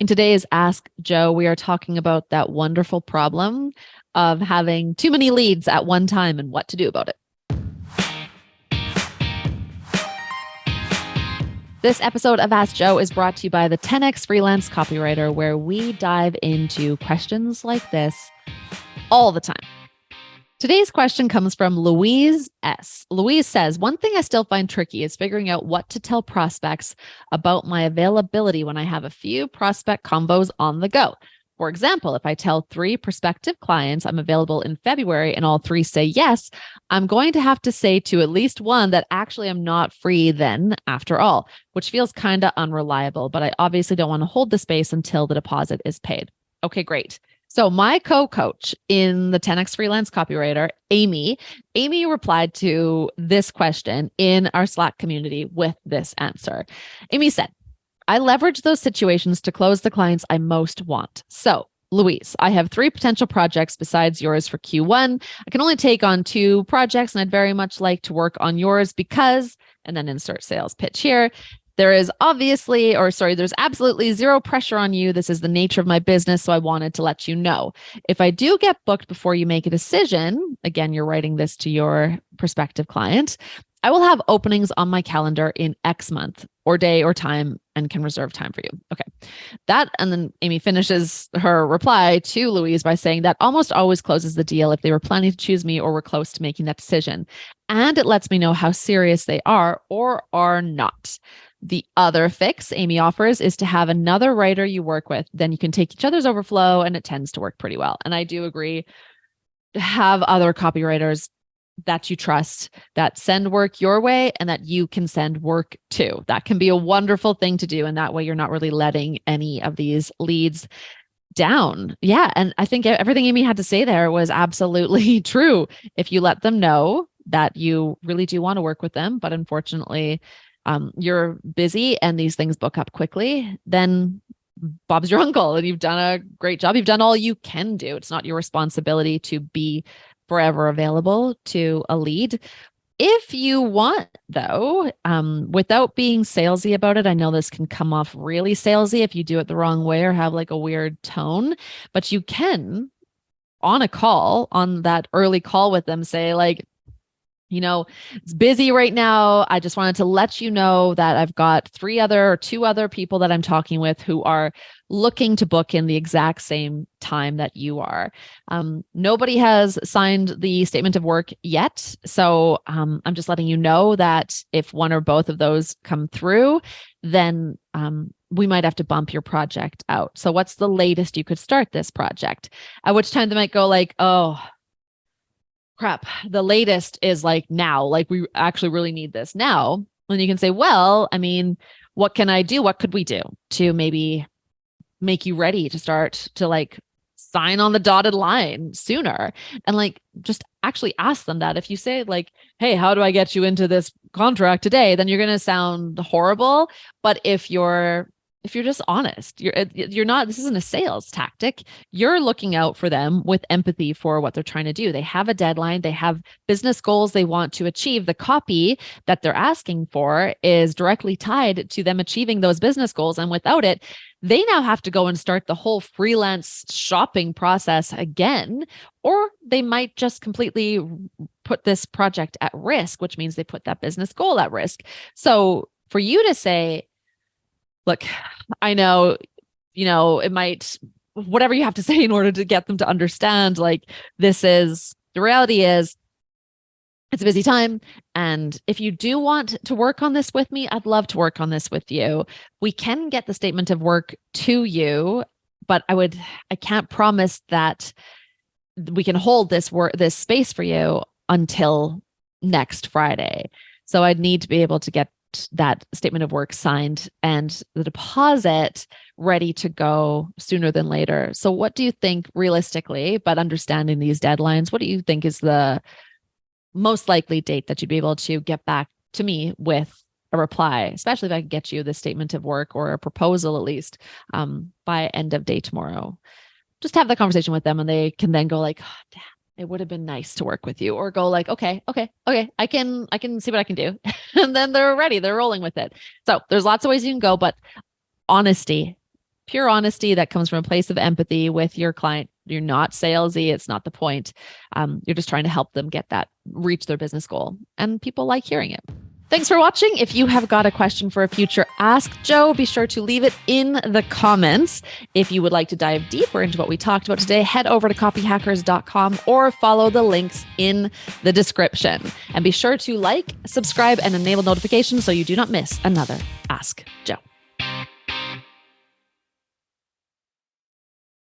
In today's Ask Joe, we are talking about that wonderful problem of having too many leads at one time and what to do about it. This episode of Ask Joe is brought to you by the 10x Freelance Copywriter, where we dive into questions like this all the time. Today's question comes from Louise S. Louise says, one thing I still find tricky is figuring out what to tell prospects about my availability when I have a few prospect convos on the go. For example, if I tell 3 prospective clients I'm available in February and all 3 say yes, I'm going to have to say to at least one that actually I'm not free then after all, which feels kind of unreliable, but I obviously don't want to hold the space until the deposit is paid. Okay, great. So my co-coach in the 10x Freelance Copywriter, Amy replied to this question in our Slack community with this answer. Amy said, I leverage those situations to close the clients I most want. So, Louise, I have 3 potential projects besides yours for Q1. I can only take on 2 projects, and I'd very much like to work on yours because, and then insert sales pitch here. There's absolutely zero pressure on you. This is the nature of my business, so I wanted to let you know. If I do get booked before you make a decision, again, you're writing this to your prospective client, I will have openings on my calendar in X month or day or time and can reserve time for you. Okay. And then Amy finishes her reply to Louise by saying that almost always closes the deal if they were planning to choose me or were close to making that decision. And it lets me know how serious they are or are not. The other fix Amy offers is to have another writer you work with. Then you can take each other's overflow and it tends to work pretty well. And I do agree, have other copywriters that you trust that send work your way and that you can send work to. That can be a wonderful thing to do. And that way you're not really letting any of these leads down. Yeah. And I think everything Amy had to say there was absolutely true. If you let them know that you really do want to work with them, but unfortunately, you're busy and these things book up quickly, then Bob's your uncle and you've done a great job. You've done all you can do. It's not your responsibility to be forever available to a lead. If you want, though, without being salesy about it, I know this can come off really salesy if you do it the wrong way or have like a weird tone, but you can on that early call with them, say like, it's busy right now. I just wanted to let you know that I've got 2 other people that I'm talking with who are looking to book in the exact same time that you are. Nobody has signed the statement of work yet. So I'm just letting you know that if one or both of those come through, then we might have to bump your project out. So what's the latest you could start this project? At which time they might go like, oh, crap, the latest is like now, like we actually really need this now. And you can say, well, I mean, what can I do? What could we do to maybe make you ready to start to like sign on the dotted line sooner? And like, just actually ask them that. If you say like, hey, how do I get you into this contract today? Then you're going to sound horrible. But if you're just honest, you're not, this isn't a sales tactic. You're looking out for them with empathy for what they're trying to do. They have a deadline. They have business goals they want to achieve. The copy that they're asking for is directly tied to them achieving those business goals. And without it, they now have to go and start the whole freelance shopping process again, or they might just completely put this project at risk, which means they put that business goal at risk. So for you to say, look, I know, it might, whatever you have to say in order to get them to understand, like the reality is it's a busy time. And if you do want to work on this with me, I'd love to work on this with you. We can get the statement of work to you, but I can't promise that we can hold this space for you until next Friday. So I'd need to be able to get that statement of work signed and the deposit ready to go sooner than later. So what do you think realistically, but understanding these deadlines, what do you think is the most likely date that you'd be able to get back to me with a reply, especially if I can get you the statement of work or a proposal at least by end of day tomorrow? Just have that conversation with them and they can then go like, oh, damn, it would have been nice to work with you, or go like, okay, I can see what I can do. And then they're ready, they're rolling with it. So there's lots of ways you can go, but honesty pure honesty that comes from a place of empathy with your client. You're not salesy. It's not the point. You're just trying to help them reach their business goal. And people like hearing it. Thanks for watching. If you have got a question for a future Ask Joe, be sure to leave it in the comments. If you would like to dive deeper into what we talked about today, head over to copyhackers.com or follow the links in the description. And be sure to like, subscribe, and enable notifications so you do not miss another Ask Joe.